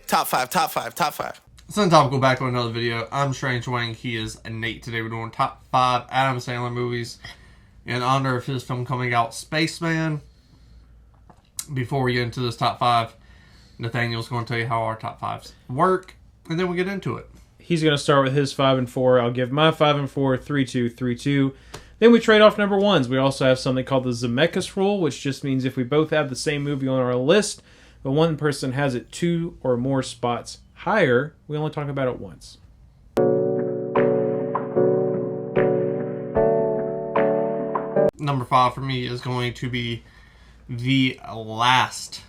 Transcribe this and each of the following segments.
Top five, top five, top five. Same topical back with another video. I'm Strange Wang. He is Nate. Today we're doing top 5 Adam Sandler movies in honor of his film coming out, Spaceman. Before we get into this top 5, Nathaniel's going to tell you how our top 5s work, and then we get into it. He's going to start with his 5 and 4. I'll give my 5 and 4, 3-2, 3-2. Then we trade off number ones. We also have something called the Zemeckis rule, which just means if we both have the same movie on our list, but one person has it 2 or more spots higher, we only talk about it once. Number 5 for me is going to be the last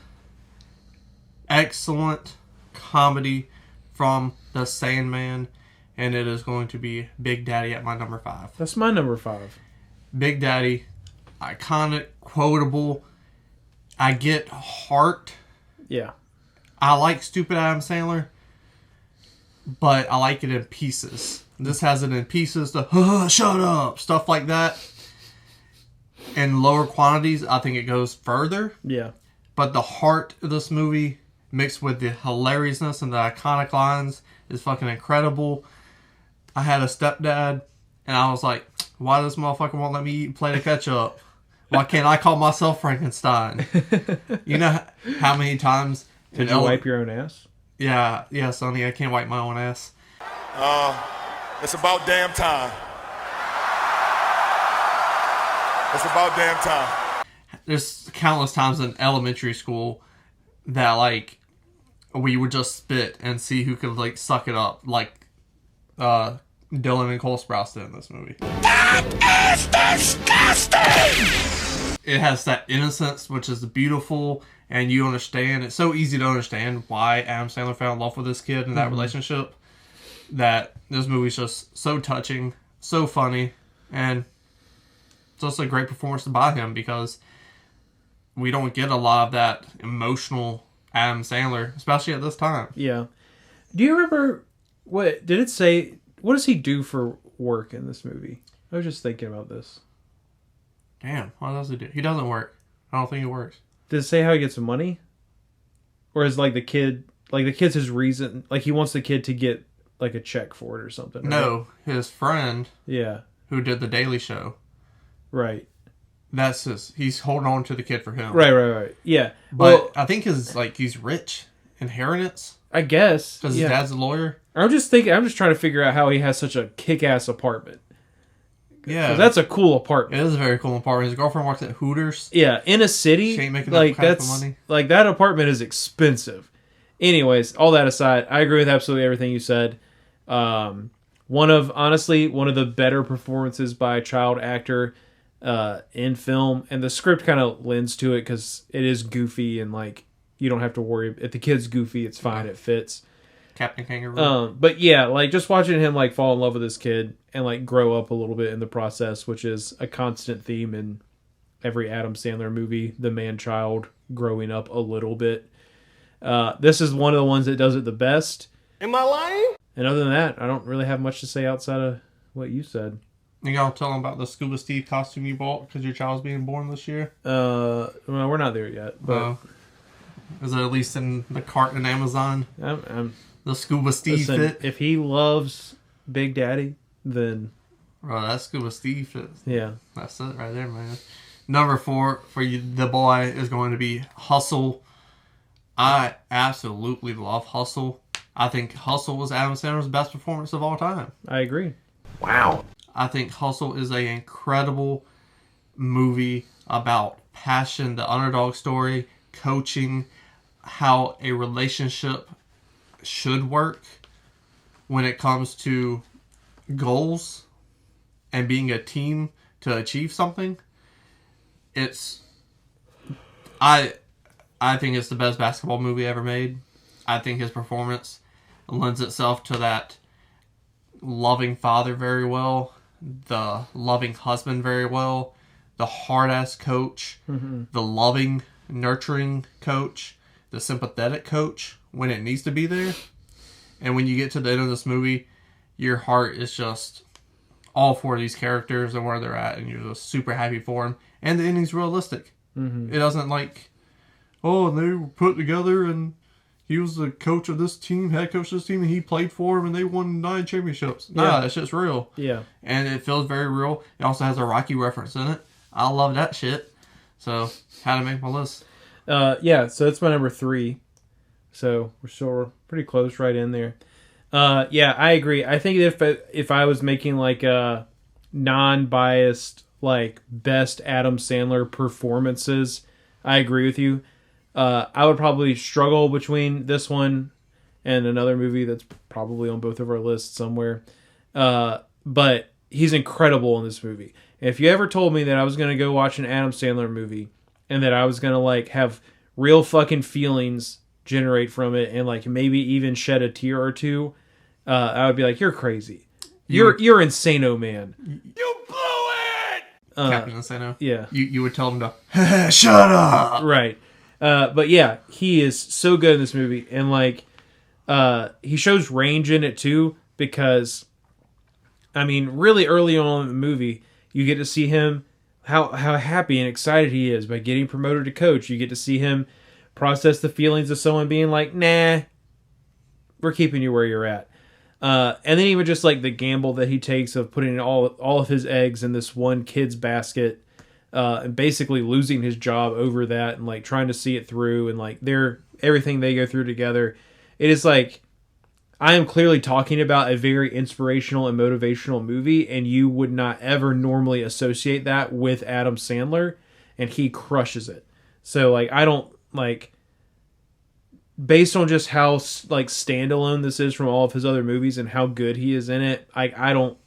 excellent comedy from the Sandman, and it is going to be Big Daddy at my number 5. That's my number 5. Big Daddy, iconic, quotable. I get heart. Yeah. I like stupid Adam Sandler, but I like it in pieces. This has it in pieces, shut up, stuff like that. In lower quantities, I think it goes further. Yeah. But the heart of this movie, mixed with the hilariousness and the iconic lines, is fucking incredible. I had a stepdad, and I was like, why this motherfucker won't let me eat a plate of ketchup? Why can't I call myself Frankenstein? You know how many times... Did you wipe your own ass? Yeah, Sonny, I can't wipe my own ass. It's about damn time. It's about damn time. There's countless times in elementary school that, like, we would just spit and see who could, like, suck it up. Like, Dylan and Cole Sprouse did in this movie. That is disgusting! It has that innocence, which is beautiful, and you understand. It's so easy to understand why Adam Sandler fell in love with this kid in that relationship, that this movie's just so touching, so funny, and just a great performance by him, because we don't get a lot of that emotional Adam Sandler, especially at this time. Yeah. Do you remember what does he do for work in this movie? I was just thinking about this. Damn, what does he do? He doesn't work. I don't think he works. Does it say how he gets the money? Or is the kid's his reason, like he wants the kid to get like a check for it or something? Right? No, his friend, yeah, who did the Daily Show, right. He's holding on to the kid for him. Right. Yeah. But I think he's rich. Inheritance? I guess. Because his dad's a lawyer? I'm just trying to figure out how he has such a kick-ass apartment. Yeah. That's a cool apartment. It is a very cool apartment. His girlfriend works at Hooters. Yeah, in a city. She ain't making that kind of money. Like, that apartment is expensive. Anyways, all that aside, I agree with absolutely everything you said. One of the better performances by a child actor in film, and the script kind of lends to it because it is goofy, and like you don't have to worry if the kid's goofy, it's fine, it fits. Captain Kangaroo. But yeah, like just watching him like fall in love with this kid and like grow up a little bit in the process, which is a constant theme in every Adam Sandler movie, the man-child growing up a little bit. This is one of the ones that does it the best. Am I lying? And other than that, I don't really have much to say outside of what you said. You gotta tell them about the Scuba Steve costume you bought because your child's being born this year? Well, we're not there yet. But is it at least in the cart in Amazon? The Scuba Steve fit? If he loves Big Daddy, then... Bro, that Scuba Steve fit. Yeah. That's it right there, man. Number 4 for you, the boy, is going to be Hustle. I absolutely love Hustle. I think Hustle was Adam Sandler's best performance of all time. I agree. Wow. I think Hustle is an incredible movie about passion, the underdog story, coaching, how a relationship should work when it comes to goals and being a team to achieve something. I think it's the best basketball movie ever made. I think his performance lends itself to that loving father very well, the loving husband very well, the hard-ass coach, the loving, nurturing coach, the sympathetic coach when it needs to be there. And when you get to the end of this movie, your heart is just all for these characters and where they're at, and you're just super happy for them. And the ending's realistic. It doesn't like, oh, they were put together and, he was the coach of this team, head coach of this team, and he played for him, and they won 9 championships. Nah, that shit's real. Yeah. And it feels very real. It also has a Rocky reference in it. I love that shit. So, had to make my list. Yeah, so that's my number 3. So we're pretty close, right in there. Yeah, I agree. I think if I was making like a non-biased like best Adam Sandler performances, I agree with you. I would probably struggle between this one and another movie that's probably on both of our lists somewhere. But he's incredible in this movie. If you ever told me that I was going to go watch an Adam Sandler movie and that I was going to like have real fucking feelings generate from it and like maybe even shed a tear or two, I would be like, you're crazy. You're insano, man. You blew it! Captain Insano. Yeah. You would tell him to shut up. Right. But yeah, he is so good in this movie. And like, he shows range in it too, because I mean, really early on in the movie, you get to see him, how happy and excited he is by getting promoted to coach. You get to see him process the feelings of someone being like, nah, we're keeping you where you're at. And then even just like the gamble that he takes of putting all of his eggs in this one kid's basket, and basically losing his job over that, and like trying to see it through, and like everything they go through together. It is like, I am clearly talking about a very inspirational and motivational movie, and you would not ever normally associate that with Adam Sandler, and he crushes it. So like, I don't like, based on just how like standalone this is from all of his other movies and how good he is in it, I don't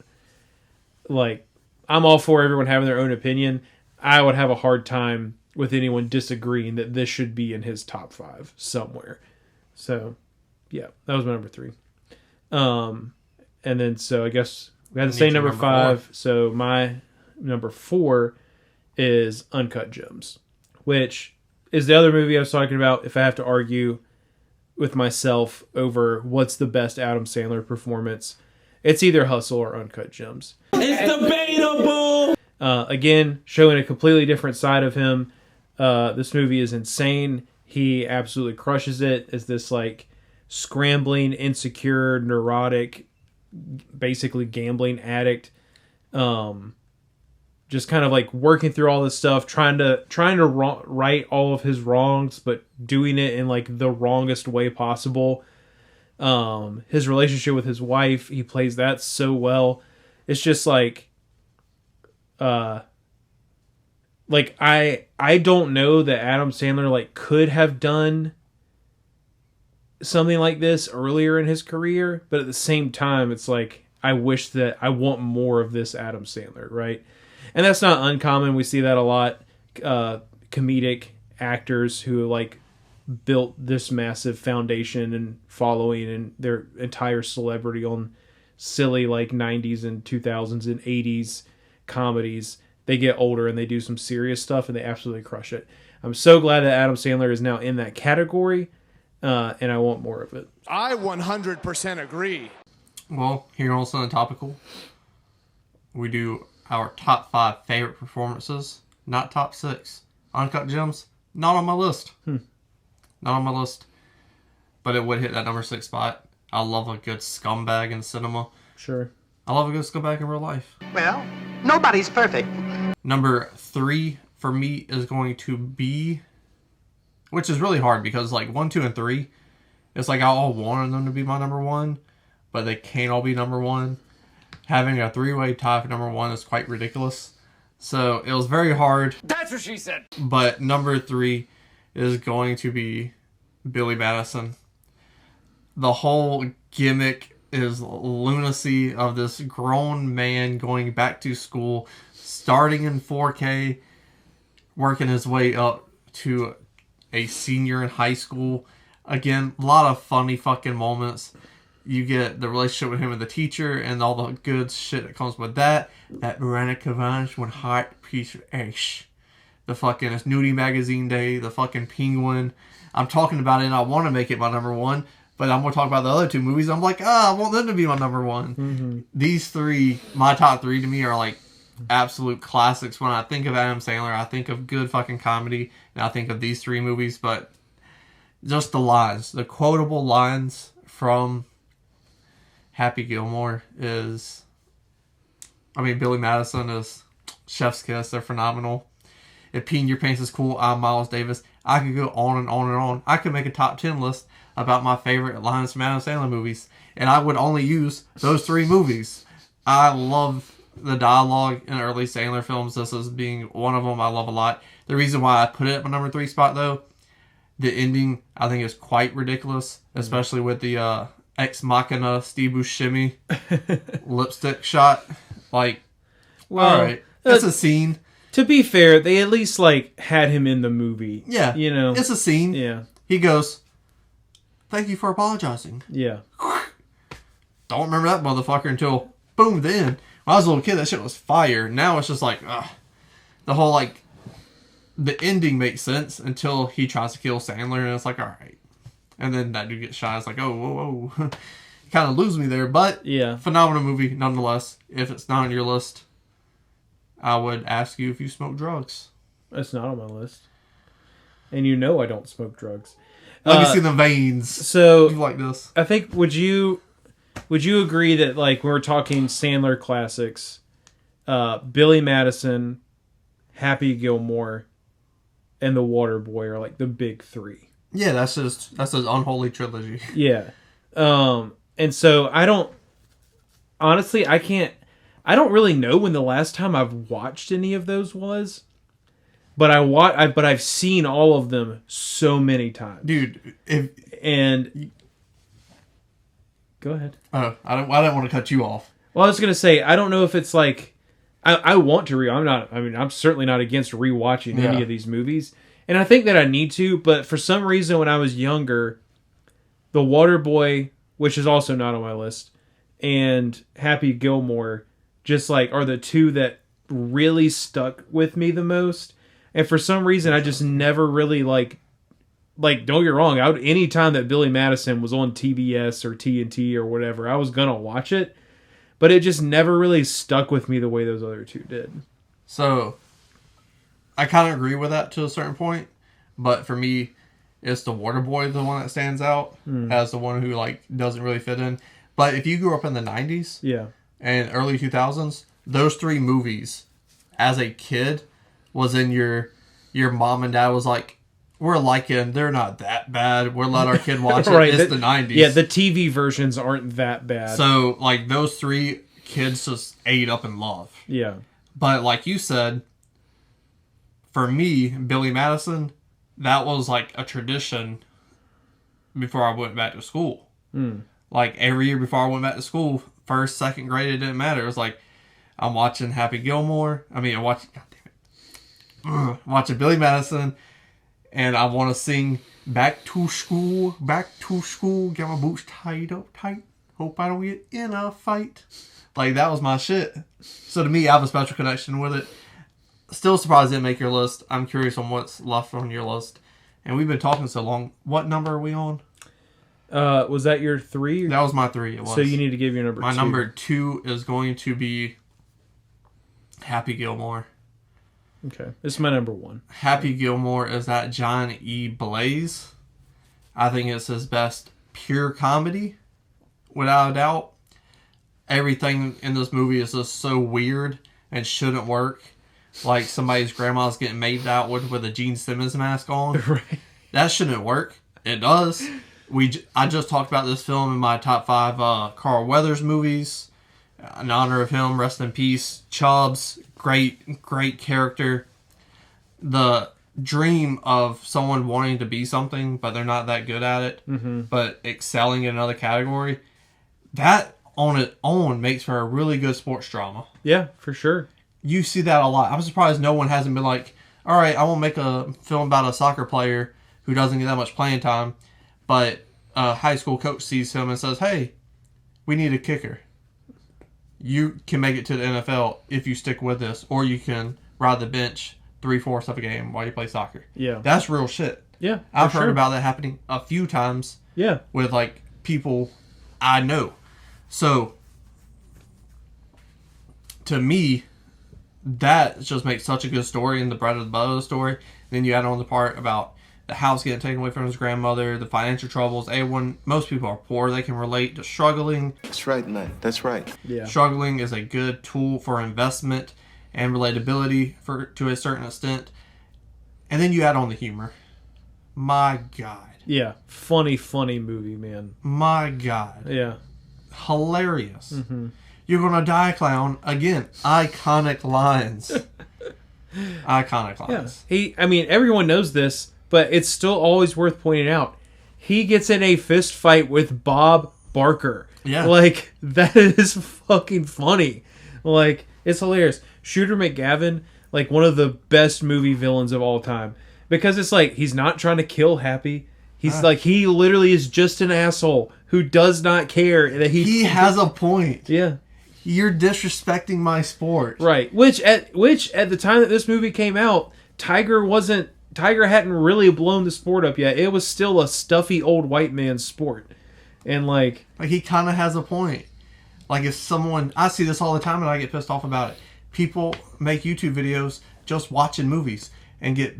like, I'm all for everyone having their own opinion. I would have a hard time with anyone disagreeing that this should be in his top 5 somewhere. So yeah, that was my number 3. And then, so I guess we had the same number 5. 4. So my number 4 is Uncut Gems, which is the other movie I was talking about. If I have to argue with myself over what's the best Adam Sandler performance, it's either Hustle or Uncut Gems. It's debatable. Again, showing a completely different side of him. This movie is insane. He absolutely crushes it as this like scrambling, insecure, neurotic, basically gambling addict. Just kind of like working through all this stuff, trying to right all of his wrongs, but doing it in like the wrongest way possible. His relationship with his wife, he plays that so well. It's just like, I don't know that Adam Sandler like could have done something like this earlier in his career, but at the same time, it's like, I wish that I want more of this Adam Sandler, right? And that's not uncommon. We see that a lot. Comedic actors who like built this massive foundation and following and their entire celebrity on silly like 90s and 2000s and 80s comedies. They get older and they do some serious stuff and they absolutely crush it. I'm so glad that Adam Sandler is now in that category, and I want more of it. I 100% agree. Well, here on Something Topical, we do our top 5 favorite performances, not top 6. Uncut Gems, not on my list. Not on my list. But it would hit that number 6 spot. I love a good scumbag in cinema. Sure. I love a good scumbag in real life. Well, nobody's perfect. Number 3 for me is going to be, which is really hard because like 1, 2, and 3, it's like I all wanted them to be my number 1, but they can't all be number 1. Having a 3-way tie for number 1 is quite ridiculous. So it was very hard. That's what she said. But number 3 is going to be Billy Madison. The whole gimmick is lunacy of this grown man going back to school, starting in 4K, working his way up to a senior in high school. Again, a lot of funny fucking moments. You get the relationship with him and the teacher and all the good shit that comes with that. That Miranda Cavanagh, one hot piece of ash. The fucking Nudie Magazine Day, the fucking Penguin. I'm talking about it and I want to make it my number 1, but I'm going to talk about the other 2 movies. I'm like, I want them to be my number 1. Mm-hmm. These 3, my top 3 to me are like absolute classics. When I think of Adam Sandler, I think of good fucking comedy, and I think of these 3 movies, but just the lines, the quotable lines from Happy Gilmore is, I mean, Billy Madison is chef's kiss. They're phenomenal. If peeing your pants is cool, I'm Miles Davis. I could go on and on and on. I could make a top 10 list about my favorite lines from Adam Sandler movies, and I would only use those 3 movies. I love the dialogue in early Sandler films. This is being one of them I love a lot. The reason why I put it at my number 3 spot, though, the ending, I think, is quite ridiculous, especially with the Ex Machina Steve Buscemi lipstick shot. Like, Well, all right, that's a scene. To be fair, they at least like had him in the movie. Yeah, you know, it's a scene. Yeah, he goes, "Thank you for apologizing." yeah. Don't remember that motherfucker until boom, the end. When I was a little kid, that shit was fire. Now it's just like, the whole like, the ending makes sense until he tries to kill Sandler, and it's like, all right. And then that dude gets shot. It's like, oh, whoa, whoa. Kind of lose me there, but Yeah. phenomenal movie nonetheless. If it's not on your list, I would ask you if you smoke drugs. That's not on my list. And you know I don't smoke drugs. Let me see the veins. So You like this? I think would you agree that like when we're talking Sandler classics, Billy Madison, Happy Gilmore, and The Waterboy are like the big 3. Yeah, that's his unholy trilogy. Yeah. And so I don't really know when the last time I've watched any of those was, but I've seen all of them so many times. Dude, Go ahead. I don't want to cut you off. Well, I was gonna say I don't know if it's like I want to I'm certainly not against rewatching any of these movies, and I think that I need to. But for some reason, when I was younger, The Waterboy, which is also not on my list, and Happy Gilmore, just like are the 2 that really stuck with me the most. And for some reason, I just never really like don't get me wrong, any time that Billy Madison was on TBS or TNT or whatever, I was gonna watch it, but it just never really stuck with me the way those other 2 did. So, I kind of agree with that to a certain point, but for me, it's The Waterboy the one that stands out as the one who like doesn't really fit in. But if you grew up in the 90s Yeah. and early 2000s, those 3 movies as a kid was in your mom and dad was like, we're liking, they're not that bad. We'll let our kid watch it. Right, It's the 90s. Yeah, the TV versions aren't that bad. So, like, those 3 kids just ate up in love. Yeah. But, like you said, for me, Billy Madison, that was, like, a tradition before I went back to school. Like, every year before I went back to school, 1st, 2nd grade, it didn't matter. It was like, I'm watching Happy Gilmore. I'm watching Billy Madison. And I want to sing back to school, get my boots tied up tight, hope I don't get in a fight. Like, that was my shit. So to me, I have a special connection with it. Still surprised it didn't make your list. I'm curious on what's left on your list. And we've been talking so long. What number are we on? Was that your 3? That was my 3. It was. So you need to give your number 2. My number 2 is going to be Happy Gilmore. Okay. This is my number 1. Happy Gilmore is that John E. Blaze. I think it's his best pure comedy, without a doubt. Everything in this movie is just so weird and shouldn't work. Like somebody's grandma's getting made out with a Gene Simmons mask on. Right. That shouldn't work. It does. I just talked about this film in my top 5 Carl Weathers movies. In honor of him, rest in peace. Chubbs, great character. The dream of someone wanting to be something, but they're not that good at it, but excelling in another category, that on its own makes for a really good sports drama. Yeah, for sure. You see that a lot. I'm surprised no one hasn't been like, all right, I won't make a film about a soccer player who doesn't get that much playing time, but a high school coach sees him and says, hey, we need a kicker. You can make it to the NFL if you stick with this, or you can ride the bench 3/4 of a game while you play soccer. Yeah. That's real shit. Yeah. I've heard about that happening a few times. Yeah. With like people I know. So to me, that just makes such a good story and the bread of the butter of the story. Then you add on the part about the house getting taken away from his grandmother, the financial troubles. Most people are poor. They can relate to struggling. That's right, man. That's right. Yeah. Struggling is a good tool for investment and relatability to a certain extent. And then you add on the humor. My God. Yeah. Funny movie, man. My God. Yeah. Hilarious. You're gonna die, clown. Again, iconic lines. Iconic lines. Yeah. Everyone knows this, but it's still always worth pointing out. He gets in a fist fight with Bob Barker. Yeah. Like, that is fucking funny. Like, it's hilarious. Shooter McGavin, like, one of the best movie villains of all time. Because it's like, he's not trying to kill Happy. He's like, he literally is just an asshole who does not care that he has a point. Yeah. You're disrespecting my sport. Right. Which at the time that this movie came out, Tiger hadn't really blown the sport up yet. It was still a stuffy old white man's sport. And like he kind of has a point. Like if I see this all the time and I get pissed off about it. People make YouTube videos just watching movies and get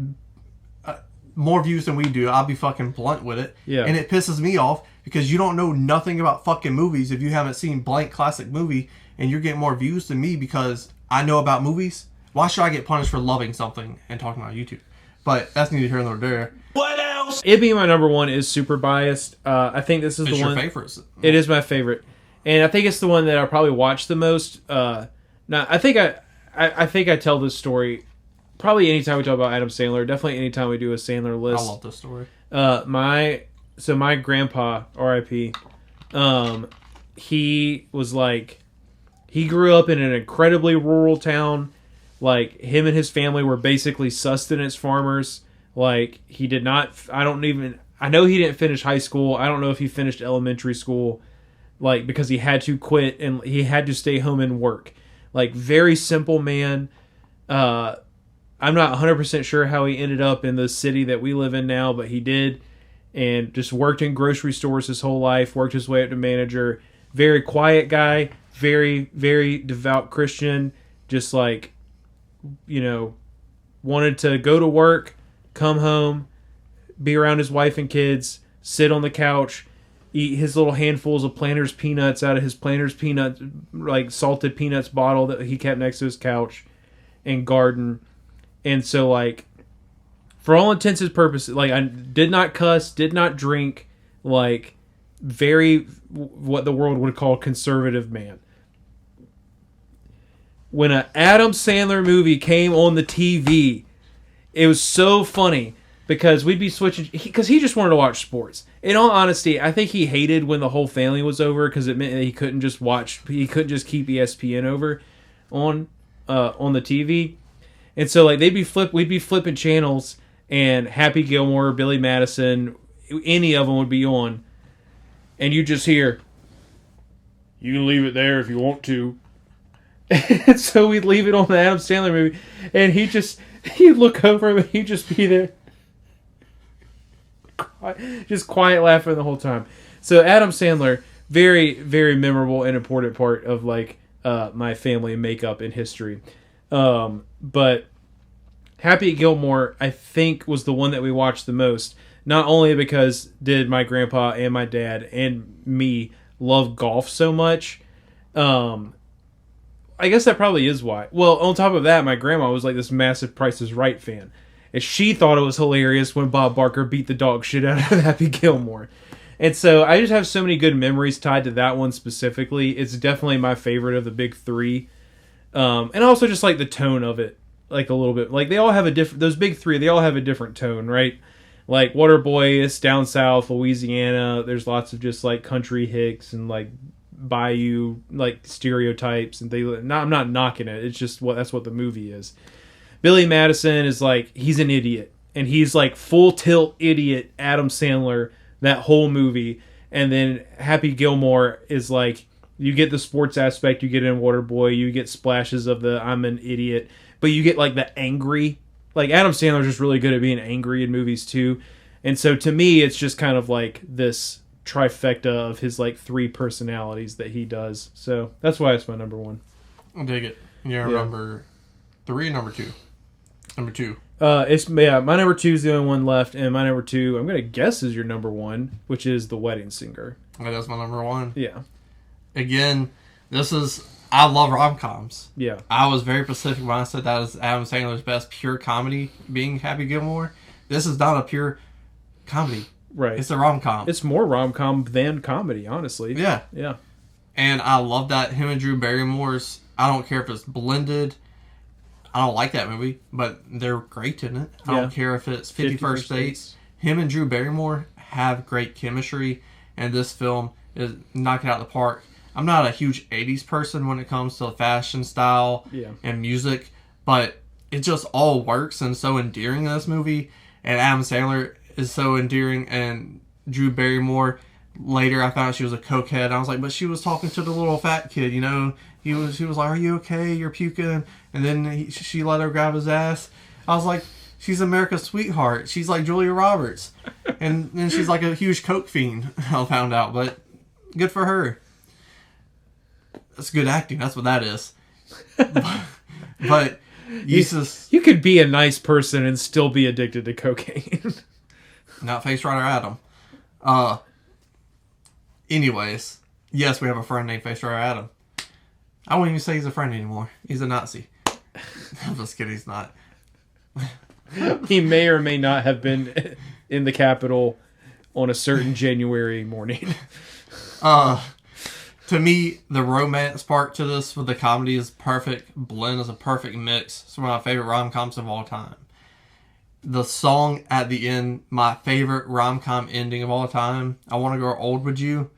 more views than we do. I'll be fucking blunt with it. Yeah. And it pisses me off because you don't know nothing about fucking movies if you haven't seen blank classic movie and you're getting more views than me because I know about movies. Why should I get punished for loving something and talking about YouTube? But that's neither here nor there. What else? It being my number one is super biased. I think this is It's the one. your favorite. It is my favorite, and I think it's the one that I probably watch the most. Now I think I tell this story probably anytime we talk about Adam Sandler. Definitely anytime we do a Sandler list. I love this story. My grandpa, R.I.P. He was like, he grew up in an incredibly rural town. Like, him and his family were basically sustenance farmers. Like, he did not, I know he didn't finish high school. I don't know if he finished elementary school. Like, because he had to quit and he had to stay home and work. Like, very simple man. I'm not 100% sure how he ended up in the city that we live in now, but he did. And just worked in grocery stores his whole life, worked his way up to manager. Very quiet guy, very, very devout Christian. Just like, wanted to go to work, come home, be around his wife and kids, sit on the couch, eat his little handfuls of Planters peanuts out of his Planters peanuts, like salted peanuts bottle that he kept next to his couch, and garden. And so, like, for all intents and purposes, like, I did not cuss, did not drink, like, very, what the world would call conservative man. When an Adam Sandler movie came on the TV, it was so funny because we'd be switching, because he just wanted to watch sports. In all honesty, I think he hated when the whole family was over because it meant that he couldn't just keep ESPN over on the TV. And so, like, we'd be flipping channels, and Happy Gilmore, Billy Madison, any of them would be on, and you just hear, "You can leave it there if you want to." And so we'd leave it on the Adam Sandler movie, and he'd look over him, and he'd just be there, just quiet laughing the whole time. So Adam Sandler, very, very memorable and important part of, like, my family makeup and history. But Happy Gilmore, I think, was the one that we watched the most. Not only because did my grandpa and my dad and me love golf so much. I guess that probably is why. Well, on top of that, my grandma was like this massive Price is Right fan. And she thought it was hilarious when Bob Barker beat the dog shit out of Happy Gilmore. And so I just have so many good memories tied to that one specifically. It's definitely my favorite of the big three. And I also just like the tone of it, like, a little bit. Like, they all have those big three, they all have a different tone, right? Like, Waterboy, it's down south, Louisiana. There's lots of just, like, country hicks and, like, bayou, like, stereotypes. And I'm not knocking it. It's just that's what the movie is. Billy Madison is, like, he's an idiot. And he's, like, full tilt idiot Adam Sandler that whole movie. And then Happy Gilmore is, like, you get the sports aspect, you get in Waterboy, you get splashes of the I'm an idiot, but you get, like, the angry. Like, Adam Sandler's just really good at being angry in movies too. And so to me, it's just kind of like this trifecta of his, like, three personalities that he does. So that's why it's my number one. I'll dig it. You're number 3 or number 2? Number 2. My number 2 is the only one left, and my number 2, I'm gonna guess, is your number 1, which is The Wedding Singer. That's my number 1. Yeah. Again, I love rom-coms. Yeah. I was very specific when I said that is Adam Sandler's best pure comedy, being Happy Gilmore. This is not a pure comedy. Right. It's a rom-com. It's more rom-com than comedy, honestly. Yeah. Yeah. And I love that him and Drew Barrymore's, I don't care if it's blended. I don't like that movie, but they're great in it. I don't care if it's 50 First Dates. Him and Drew Barrymore have great chemistry, and this film is knocking it out of the park. I'm not a huge 80s person when it comes to fashion style and music, but it just all works and so endearing in this movie. And Adam Sandler is so endearing, and Drew Barrymore, later I found out she was a cokehead. I was like, but she was talking to the little fat kid, you know. She was like, are you okay? You're puking. And then she let her grab his ass. I was like, she's America's sweetheart. She's like Julia Roberts. And then she's like a huge coke fiend, I found out. But good for her. That's good acting. That's what that is. But you could be a nice person and still be addicted to cocaine. Not Face Rider Adam. Anyways, yes, we have a friend named Face Rider Adam. I won't even say he's a friend anymore. He's a Nazi. I'm just kidding. He's not. He may or may not have been in the Capitol on a certain January morning. To me, the romance part to this with the comedy is perfect. Blend is a perfect mix. It's one of my favorite rom-coms of all time. The song at the end, my favorite rom-com ending of all time, I Want to Grow Old With You,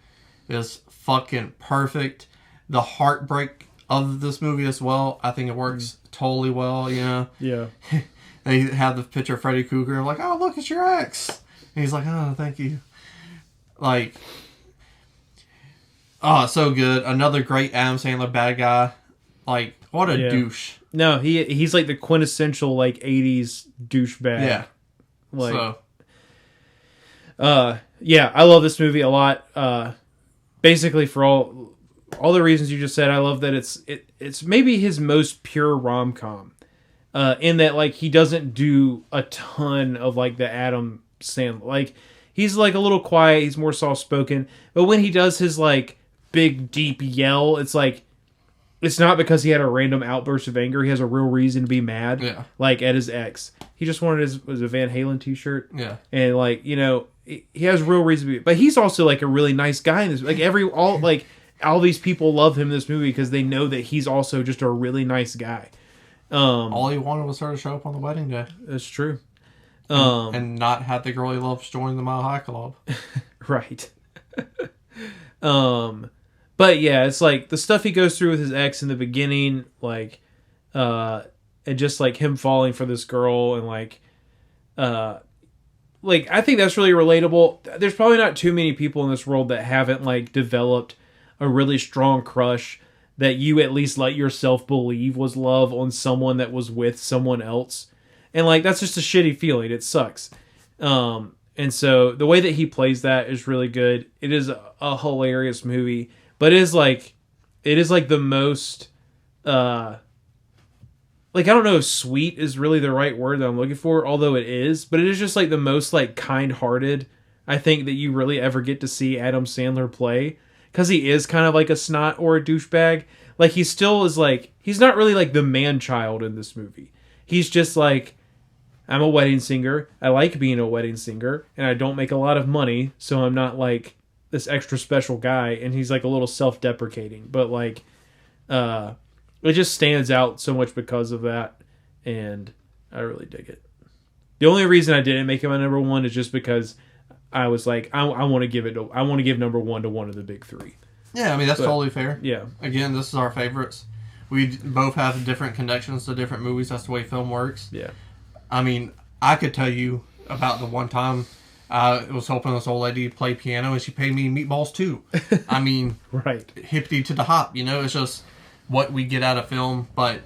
is fucking perfect. The heartbreak of this movie as well, I think it works totally well, you know? Yeah. They have the picture of Freddy Krueger, like, oh, look, it's your ex. And he's like, oh, thank you. Like, oh, so good. Another great Adam Sandler bad guy. Like, what a douche. No, he's like the quintessential, like, 80s douchebag. Yeah. Like, yeah, I love this movie a lot. Basically, for all the reasons you just said, I love that it's maybe his most pure rom-com. In that, like, he doesn't do a ton of, like, the Adam Sandler. Like, he's, like, a little quiet. He's more soft-spoken. But when he does his, like, big, deep yell, it's, like, it's not because he had a random outburst of anger. He has a real reason to be mad. Yeah. Like, at his ex. He just wanted was a Van Halen t-shirt. Yeah. And, like, you know, he has real reason to be... But he's also, like, a really nice guy in this. Like, all these people love him in this movie because they know that he's also just a really nice guy. All he wanted was her to show up on the wedding day. That's true. And not have the girl he loves join the Mile High Club. Right. But yeah, it's like the stuff he goes through with his ex in the beginning, like, and just like him falling for this girl, and like I think that's really relatable. There's probably not too many people in this world that haven't like developed a really strong crush that you at least let yourself believe was love on someone that was with someone else. And like, that's just a shitty feeling. It sucks. And so the way that he plays that is really good. It is a hilarious movie, but it is like the most, like, I don't know if sweet is really the right word that I'm looking for, although it is, but it is just like the most like kind-hearted, I think, that you really ever get to see Adam Sandler play. Because he is kind of like a snot or a douchebag. Like, he still is like... He's not really like the man-child in this movie. He's just like, I'm a wedding singer. I like being a wedding singer. And I don't make a lot of money. So I'm not like this extra special guy. And he's like a little self-deprecating. But like... it just stands out so much because of that. And I really dig it. The only reason I didn't make him my number one is just because... I was like, I want to give number one to one of the big three. Yeah, I mean, that's totally fair. Yeah. Again, this is our favorites. We both have different connections to different movies. That's the way film works. Yeah. I mean, I could tell you about the one time I was helping this old lady play piano and she paid me meatballs too. I mean, right. Hippity to the hop, you know? It's just what we get out of film. But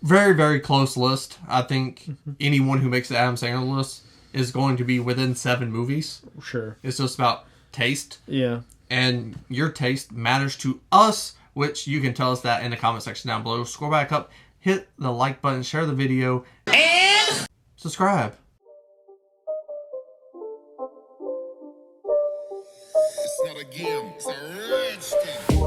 very, very close list. I think anyone who makes the Adam Sandler list is going to be within 7 movies. Sure. It's just about taste. Yeah. And your taste matters to us, which you can tell us that in the comment section down below. Scroll back up, hit the like button, share the video. subscribe. It's not a game, it's a rich thing.